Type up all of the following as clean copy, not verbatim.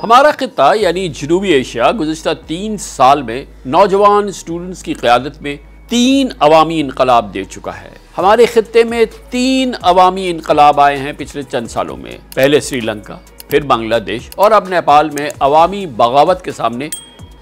हमारा खित्ता यानी जनूबी एशिया गुज़िश्ता 3 साल में नौजवान स्टूडेंट्स की क़यादत में 3 अवामी इनकलाब दे चुका है। हमारे खित्ते में 3 अवामी इनकलाब आए हैं पिछले चंद सालों में। पहले श्रीलंका, फिर बांग्लादेश और अब नेपाल में अवामी बगावत के सामने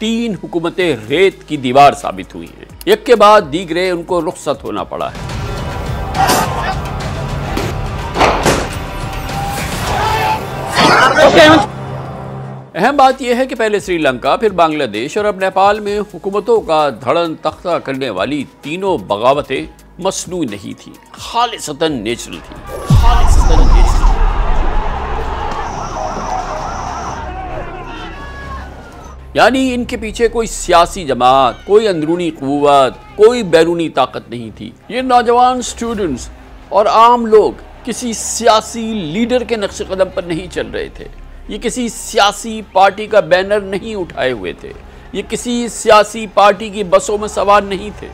3 हुकूमतें रेत की दीवार साबित हुई हैं। एक के बाद दीगरे उनको रुखसत होना पड़ा है। अहम बात यह है कि पहले श्रीलंका, फिर बांग्लादेश और अब नेपाल में हुकूमतों का धड़न तख्ता करने वाली तीनों बगावतें मसनूई नहीं थी, खालिसतन नेचुरल थी। यानी इनके पीछे कोई सियासी जमात, कोई अंदरूनी क़ुव्वत, कोई बैरूनी ताकत नहीं थी। ये नौजवान स्टूडेंट्स और आम लोग किसी सियासी लीडर के नक्शे कदम पर नहीं चल रहे थे। ये किसी सियासी पार्टी का बैनर नहीं उठाए हुए थे। ये किसी सियासी पार्टी की बसों में सवार नहीं थे।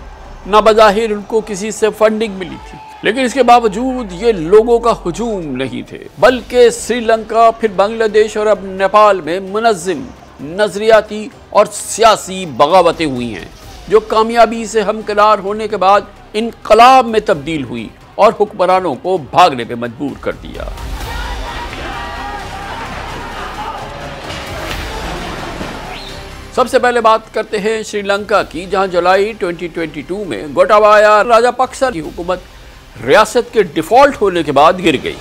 ना बज़ाहिर उनको किसी से फंडिंग मिली थी, लेकिन इसके बावजूद ये लोगों का हुजूम नहीं थे, बल्कि श्रीलंका, फिर बांग्लादेश और अब नेपाल में मुनज़्ज़म नजरियाती और सियासी बगावतें हुई हैं, जो कामयाबी से हमकिनार होने के बाद इनकलाब में तब्दील हुई और हुक्मरानों को भागने पे मजबूर कर दिया। सबसे पहले बात करते हैं श्रीलंका की, जहां जुलाई 2022 में गोटाबाया राजापक्सा की हुकूमत रियासत के डिफॉल्ट होने के बाद गिर गई।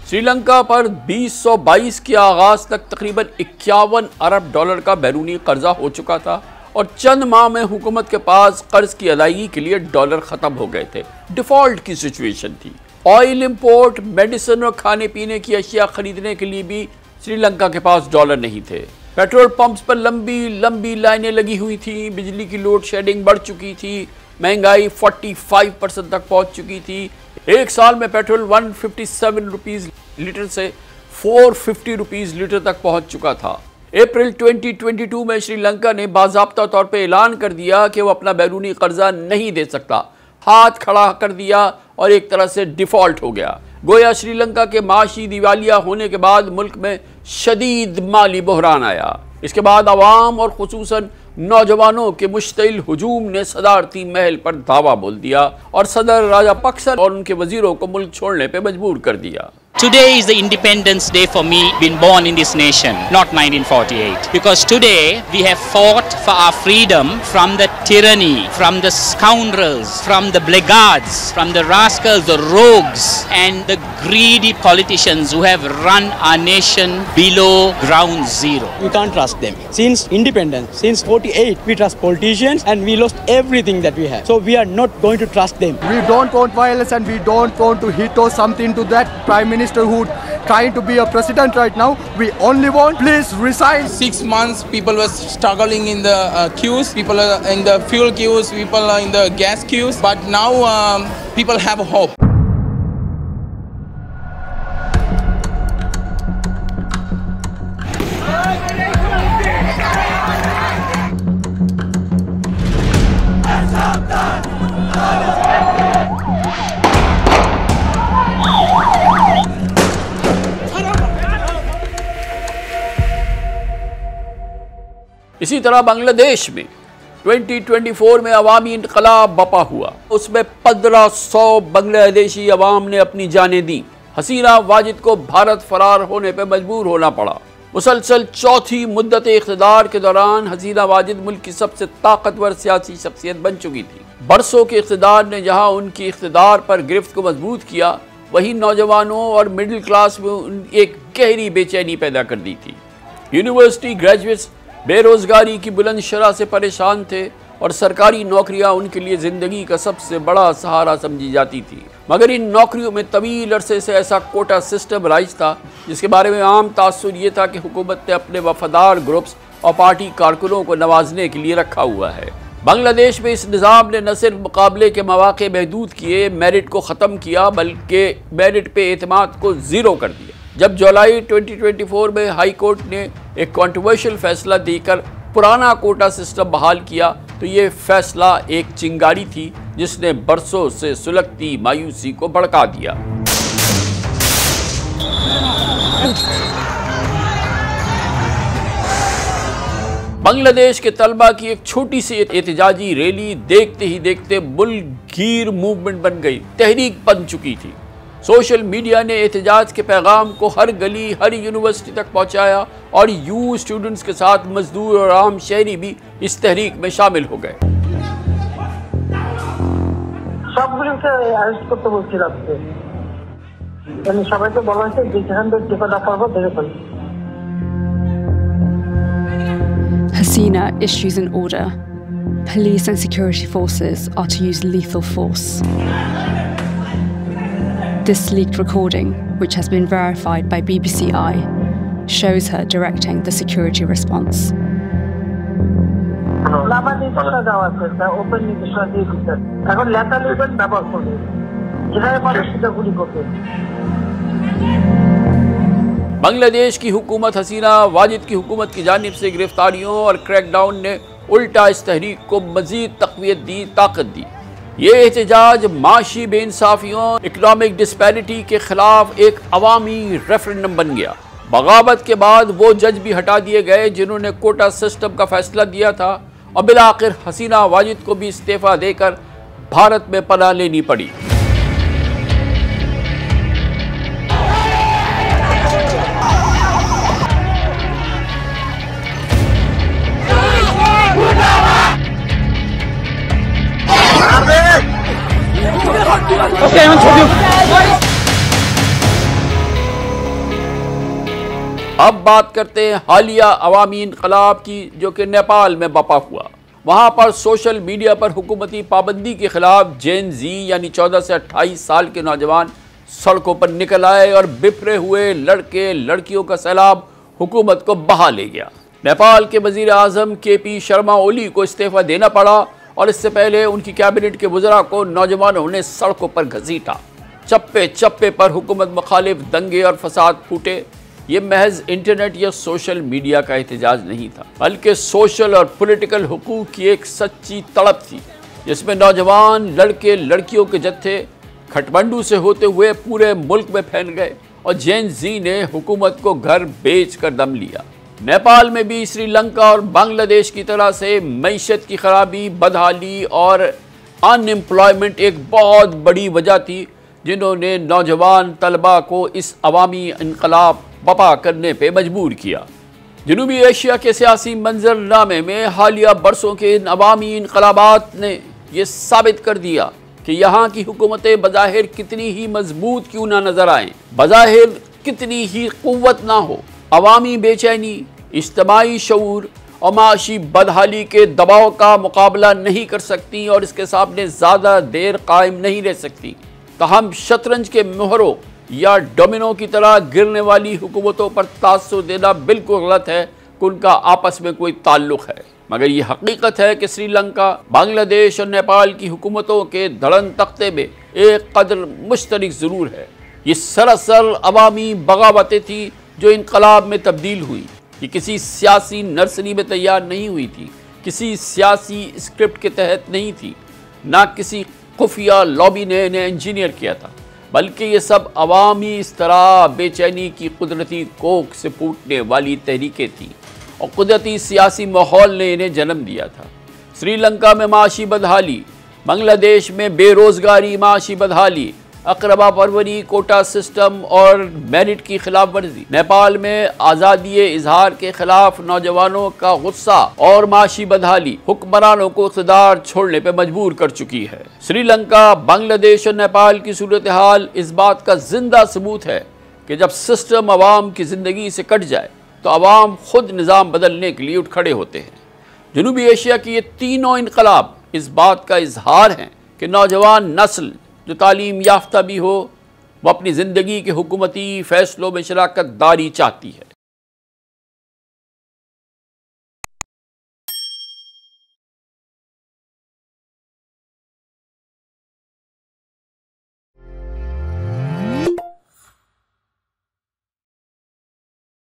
श्रीलंका पर 2022 के आगाज तक तकरीबन 51 अरब डॉलर का बैरूनी कर्जा हो चुका था और चंद माह में हुकूमत के पास कर्ज की अदायगी के लिए डॉलर खत्म हो गए थे। डिफॉल्ट की सिचुएशन थी। ऑयल इंपोर्ट, मेडिसिन और खाने पीने की अशिया खरीदने के लिए भी श्रीलंका के पास डॉलर नहीं थे। पेट्रोल पंप्स पर लंबी लंबी लाइनें लगी हुई थी। बिजली की लोड शेडिंग बढ़ चुकी थी। महंगाई 45% तक पहुंच चुकी थी। एक साल में पेट्रोल 157 रुपीज़ लीटर से 450 रुपीज़ लीटर तक पहुंच चुका था। अप्रैल 2022 में श्रीलंका ने बाज़ाब्ता तौर पे ऐलान कर दिया कि वो अपना बैरूनी कर्जा नहीं दे सकता। हाथ खड़ा कर दिया और एक तरह से डिफ़ॉल्ट हो गया। गोया श्रीलंका के माशी दिवालिया होने के बाद मुल्क में शदीद माली बहरान आया। इसके बाद अवाम और खुसूसन नौजवानों के मुश्तिल हुजूम ने सदारती महल पर धावा बोल दिया और सदर राजापक्सा और उनके वजीरों को मुल्क छोड़ने पे मजबूर कर दिया। Today is the Independence Day for me, being born in this nation, not 1948. Because today we have fought for our freedom from the tyranny, from the scoundrels, from the blackguards, from the rascals, the rogues, and the greedy politicians who have run our nation below ground zero. We can't trust them. Since independence, since 48, we trust politicians and we lost everything that we have. So we are not going to trust them. We don't want violence and we don't want to hit or something to that Prime Minister who trying to be a president right now. We only want, please resign. 6 months people were struggling in the queues, people are in the fuel queues, people are in the gas queues, but now people have hope. इसी तरह बांग्लादेश में 2024 में अवामी इनकलाब बपा हुआ। उसमें 1500 बांग्लादेशी अवाम ने अपनी जानें दी। हसीना वाजिद को भारत फरार होने पर मजबूर होना पड़ा। मुसलसल चौथी मुद्दत इख्तिदार के दौरान हसीना वाजिद मुल्क की सबसे ताकतवर सियासी शख्सियत बन चुकी थी। बरसों के इख्तिदार ने जहां उनकी इख्तिदार पर गिरफ्त को मजबूत किया, वहीं नौजवानों और मिडिल क्लास में एक गहरी बेचैनी पैदा कर दी थी। यूनिवर्सिटी ग्रेजुएट्स बेरोजगारी की बुलंद शरह से परेशान थे और सरकारी नौकरियां उनके लिए ज़िंदगी का सबसे बड़ा सहारा समझी जाती थी। मगर इन नौकरियों में तवील अरसे से ऐसा कोटा सिस्टम राइज था जिसके बारे में आम तासुर ये था कि हुकूमत ने अपने वफादार ग्रुप्स और पार्टी कारकुनों को नवाजने के लिए रखा हुआ है। बांग्लादेश में इस निज़ाम ने न सिर्फ मुकाबले के मौक़े महदूद किए, मेरिट को ख़त्म किया, बल्कि मेरिट पे एतमाद को ज़ीरो कर दिया। जब जुलाई 2024 में हाई कोर्ट ने एक कंट्रोवर्शियल फैसला देकर पुराना कोटा सिस्टम बहाल किया तो ये फैसला एक चिंगारी थी जिसने बरसों से सुलगती मायूसी को भड़का दिया। बांग्लादेश के तलबा की एक छोटी सी एहतजाजी रैली देखते ही देखते मुल्कगीर मूवमेंट बन गई, तहरीक बन चुकी थी। सोशल मीडिया ने एहतजाज के पैगाम को हर गली, हर यूनिवर्सिटी तक पहुंचाया और यूं स्टूडेंट्स के साथ मजदूर और आम शहरी भी इस तहरीक में शामिल हो गए। Hasina issues an order. Police and security forces are to use lethal force. This leaked recording, which has been verified by BBC Eye, shows her directing the security response. Bangladesh की हुकूमत हसीना वाजिद की हुकूमत की जानिब से गिरफ्तारियों और क्रैकडाउन ने उल्टा इस तहरीक को मजीद तक़वियत दी, ताकत दी। ये एहतजाज माशी बेइंसाफियों, इकनॉमिक डिस्पैरिटी के खिलाफ एक अवामी रेफरेंडम बन गया। बगावत के बाद वो जज भी हटा दिए गए जिन्होंने कोटा सिस्टम का फैसला दिया था और बिलाखिर हसीना वाजिद को भी इस्तीफा देकर भारत में पनाह लेनी पड़ी। अब बात करते हैं हालिया अवामी इनकलाब की जो कि नेपाल में बपा हुआ। वहाँ पर सोशल मीडिया पर हुकूमती पाबंदी के खिलाफ जेन जी यानी 14 से 28 साल के नौजवान सड़कों पर निकल आए और बिफरे हुए लड़के लड़कियों का सैलाब हुकूमत को बहा ले गया। नेपाल के वज़ीर आज़म KP शर्मा ओली को इस्तीफा देना पड़ा और इससे पहले उनकी कैबिनेट के वज़रा को नौजवानों ने सड़कों पर घसीटा। चप्पे चप्पे पर हुकूमत मुखालिफ दंगे और फसाद फूटे। ये महज इंटरनेट या सोशल मीडिया का एहतजाज नहीं था, बल्कि सोशल और पॉलिटिकल हुकूक की एक सच्ची तड़प थी, जिसमें नौजवान लड़के लड़कियों के जत्थे खटमंडू से होते हुए पूरे मुल्क में फैल गए और जेन जी ने हुकूमत को घर बेच कर दम लिया। नेपाल में भी श्रीलंका और बांग्लादेश की तरह से मईशत की खराबी, बदहाली और अनएम्प्लॉयमेंट एक बहुत बड़ी वजह थी जिन्होंने नौजवान तलबा को इस अवामी इनकलाब बपा करने पे मजबूर किया। जनूबी एशिया के सियासी मंजरनामे में हालिया बरसों के इन अवामी इनकलाबात ने यह साबित कर दिया कि यहाँ की हुकूमतें बज़ाहिर कितनी ही मजबूत क्यों ना नजर आएं, बज़ाहिर कितनी ही कुव्वत ना हो, अवामी बेचैनी, इज्तिमाई शऊर और माशी बदहाली के दबाव का मुकाबला नहीं कर सकती और इसके सामने ज़्यादा देर कायम नहीं रह सकती। तहम शतरंज के मोहरों या डोमिनो की तरह गिरने वाली हुकूमतों पर तासुर देना बिल्कुल गलत है कि उनका आपस में कोई ताल्लुक़ है, मगर ये हकीकत है कि श्रीलंका, बांग्लादेश और नेपाल की हुकूमतों के धड़न तख्ते में एक कदर मुश्तरक ज़रूर है। ये सरासर अवामी बगावतें थी जो इनकलाब में तब्दील हुई। ये किसी सियासी नर्सरी में तैयार नहीं हुई थी, किसी सियासी स्क्रिप्ट के तहत नहीं थी, ना किसी खुफिया लॉबी ने इन्हें इंजीनियर किया था, बल्कि ये सब अवामी इस तरह बेचैनी की कुदरती कोख से फूटने वाली तहरीकें थीं और कुदरती सियासी माहौल ने इन्हें जन्म दिया था। श्रीलंका में माशी बदहाली, बांग्लादेश में बेरोज़गारी, माशी बदहाली, अकरबा परवरी, कोटा सिस्टम और मेरिट की खिलाफ वर्जी, नेपाल में आज़ादी इजहार के खिलाफ नौजवानों का गुस्सा और माशी बदहाली हुक्मरानों को इक़्तिदार छोड़ने पर मजबूर कर चुकी है। श्रीलंका, बांग्लादेश और नेपाल की सूरत हाल इस बात का जिंदा सबूत है कि जब सिस्टम अवाम की ज़िंदगी से कट जाए तो अवाम खुद निज़ाम बदलने के लिए उठ खड़े होते हैं। जनूबी एशिया की ये तीनों इनकलाब इस बात का इजहार हैं कि नौजवान नस्ल जो तालीम याफ्ता भी हो, वो अपनी ज़िंदगी के हुकूमती फ़ैसलों में शराकत दारी चाहती है।